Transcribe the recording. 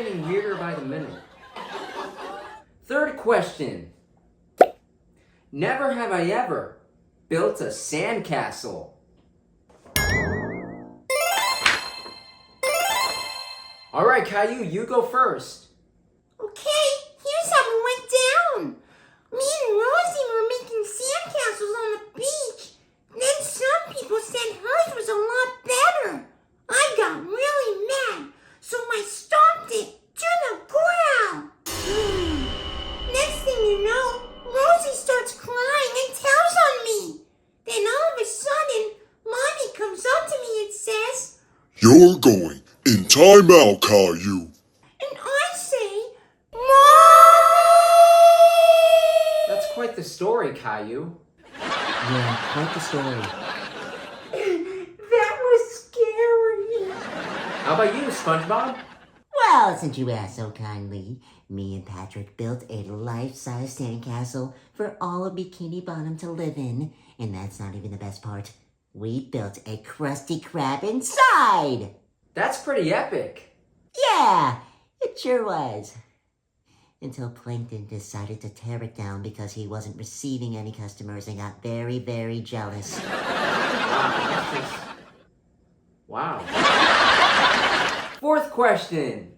Getting weirder by the minute. Third question. Never have I ever built a sandcastle. All right, Caillou, you go first. Okay, here's how it went down. Me and Rosie were making sandcastles on the beach. Then some people said hers was a lot better. I got really mad, so I stomped it to the ground. Next thing you know, Rosie starts crying and tells on me. Then all of a sudden, Mommy comes up to me and says, "You're going in timeout, Caillou." and I say, Mommy! That's quite the story, Caillou. Yeah, quite the story. That was scary. How about you, SpongeBob? Well, since you asked so kindly, me and Patrick built a life-size sandcastle for all of Bikini Bottom to live in. And that's not even the best part. We built a Krusty Krab inside! That's pretty epic. Yeah, it sure was. Until Plankton decided to tear it down because he wasn't receiving any customers and got very, very jealous. Wow. Fourth question.